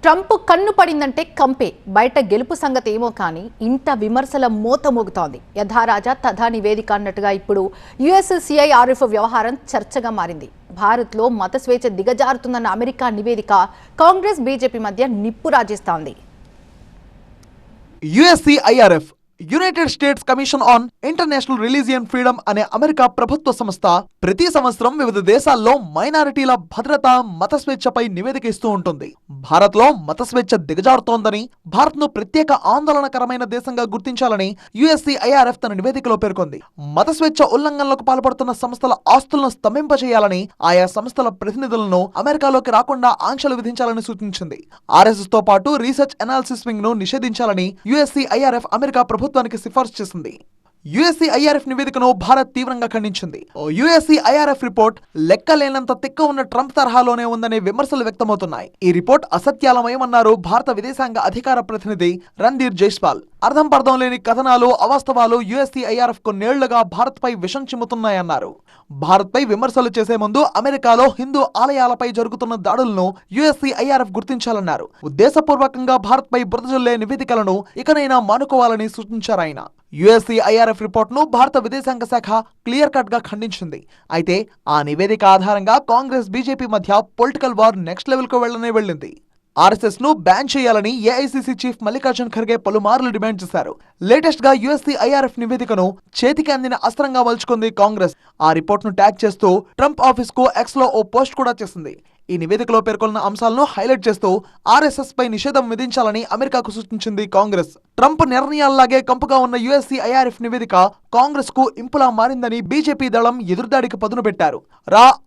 Trump కన్ను పడిందంటే కంపే. బయట గెలుపు సంగతి ఏమో కానీ ఇంట విమర్శల మోత మోగుతోంది. యథారాజా తథా నివేదిక అన్నట్టుగా ఇప్పుడు యుఎస్సిఐఆర్ఎఫ్ వ్యవహారం చర్చగా మారింది. భారత్లో మత స్వేచ్ఛ దిగజారుతుందన్న అమెరికా నివేదిక కాంగ్రెస్ బీజేపీ మధ్య నిప్పు రాజేస్తోంది. USCIRF United States Commission on International Religion Freedom అనే అమెరికా ప్రభుత్వ సంస్థ ప్రతి సంవత్సరం వివిధ దేశాల్లో మైనారిటీల భద్రత, మత స్వేచ్ఛపై నివేదిక ఇస్తూ ఉంటుంది. భారత్ లో మత స్వేచ్ఛ దిగజారుతోందని, భారత్ ను ప్రత్యేక ఆందోళనకరమైన దేశంగా గుర్తించాలని యుఎస్సిఐఆర్ఎఫ్ తన నివేదికలో పేర్కొంది. మత స్వేచ్ఛ ఉల్లంఘనలకు పాల్పడుతున్న సంస్థల ఆస్తులను స్తంభింపచేయాలని, ఆయా సంస్థల ప్రతినిధులను అమెరికాలోకి రాకుండా ఆంక్షలు విధించాలని సూచించింది. ఆర్ఎస్ఎస్ తో పాటు రీసెర్చ్ అనాలిసిస్ వింగ్ ను నిషేధించాలని యుఎస్సిఐఆర్ఎఫ్ అమెరికా ప్రభుత్వానికి సిఫార్సు చేసింది. యుఎస్సిఐఆర్ఎఫ్ నివేదికను భారత్ తీవ్రంగా ఖండించింది. యుఎస్సిఐఆర్ఎఫ్ రిపోర్ట్ లెక్కలేనంత తిక్క ఉన్న ట్రంప్ తరహాలోనే ఉందనే విమర్శలు వ్యక్తమవుతున్నాయి. ఈ రిపోర్ట్ అసత్యాలమయమన్నారు భారత విదేశాంగ అధికార ప్రతినిధి రణ్ధీర్ జైస్వాల్. అర్థం పర్థం లేని కథనాలు, అవాస్తవాలు యుఎస్సిఐఆర్ఎఫ్ కొన్నేళ్లుగా భారత్ పై విషం చిమ్ముతున్నాయన్నారు. భారత్ పై విమర్శలు చేసే ముందు అమెరికాలో హిందూ ఆలయాలపై జరుగుతున్న దాడులను యుఎస్సిఐఆర్ఎఫ్ గుర్తించాలన్నారు. ఉద్దేశపూర్వకంగా భారత్ పై బురద జల్లే నివేదికలను ఇకనైనా మానుకోవాలని సూచించారాయన. యుఎస్సిఐఆర్ఎఫ్ రిపోర్ట్ ను భారత విదేశాంగ శాఖ క్లియర్ కట్ గా ఖండించింది. అయితే ఆ నివేదిక ఆధారంగా కాంగ్రెస్ బీజేపీ మధ్య పొలిటికల్ వార్ నెక్స్ట్ లెవెల్ కు వెళ్లింది. ఆర్ఎస్ఎస్ ను బ్యాన్ చేయాలని ఏఐసీసీ చీఫ్ మల్లికార్జున్ ఖర్గే పలుమార్లు డిమాండ్ చేశారు. లేటెస్ట్ గా యుఎస్సిఐఆర్ఎఫ్ నివేదికను చేతికి అందిన అస్త్రంగా మలుచుకుంది కాంగ్రెస్. ఆ రిపోర్ట్ ను ట్యాగ్ చేస్తూ ట్రంప్ ఆఫీస్ కు ఎక్స్ లో ఓ పోస్ట్ కూడా చేసింది. ఈ నివేదికలో పేర్కొన్న అంశాలను హైలైట్ చేస్తూ ఆర్ఎస్ఎస్ పై నిషేధం విధించాలని అమెరికాకు సూచించింది కాంగ్రెస్. ట్రంప్ నిర్ణయాల్లాగే కంపుగా ఉన్న యుఎస్సిఐఆర్ఎఫ్ నివేదిక కాంగ్రెస్ కు ఇంపులా మారిందని బీజేపీ దళం ఎదురుదాడికి పదును పెట్టారు.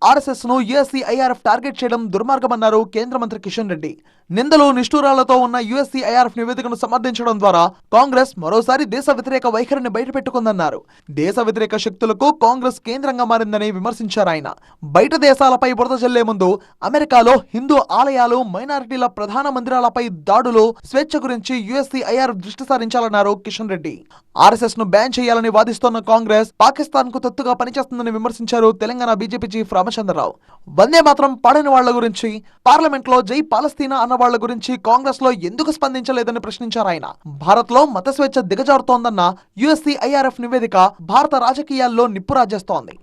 ఆర్ఎస్ఎస్ ను యుఎస్సిఐఆర్ఎఫ్ టార్గెట్ చేయడం దుర్మార్గమన్నారు కేంద్ర మంత్రి కిషన్ రెడ్డి. నిందలు, నిష్ఠూరాలతో ఉన్న యుఎస్సిఐఆర్ఎఫ్ నివేదికను సమర్థించడం ద్వారా కాంగ్రెస్ మరోసారి దేశ వ్యతిరేక వైఖరిని బయటపెట్టుకుందన్నారు. దేశ వ్యతిరేక శక్తులకు కాంగ్రెస్ కేంద్రంగా మారిందని విమర్శించారు ఆయన. బయట దేశాలపై బురద జల్లే ముందు అమెరికాలో హిందూ ఆలయాలు, మైనారిటీల ప్రధాన మందిరాలపై దాడులు, స్వేచ్ఛ గురించి యుఎస్సిఐఆర్ఎఫ్ దృష్టి సారించాలన్నారు కిషన్ రెడ్డి. ఆర్ఎస్ఎస్ ను బ్యాన్ చేయాలని వాదిస్తోన్న కాంగ్రెస్ పాకిస్తాన్ కు తొత్తుగా పనిచేస్తుందని విమర్శించారు తెలంగాణ బీజేపీ చీఫ్ రామచంద్రరావు. వందే మాత్రం పాడని వాళ్ల గురించి, పార్లమెంట్ లో జై పాలస్తీనా అన్న వాళ్ల గురించి కాంగ్రెస్ లో ఎందుకు స్పందించలేదని ప్రశ్నించారు ఆయన. భారత్ లో మత స్వేచ్ఛ దిగజారుతోందన్న యుఎస్సిఐఆర్ఎఫ్ నివేదిక భారత రాజకీయాల్లో నిప్పు రాజేస్తోంది.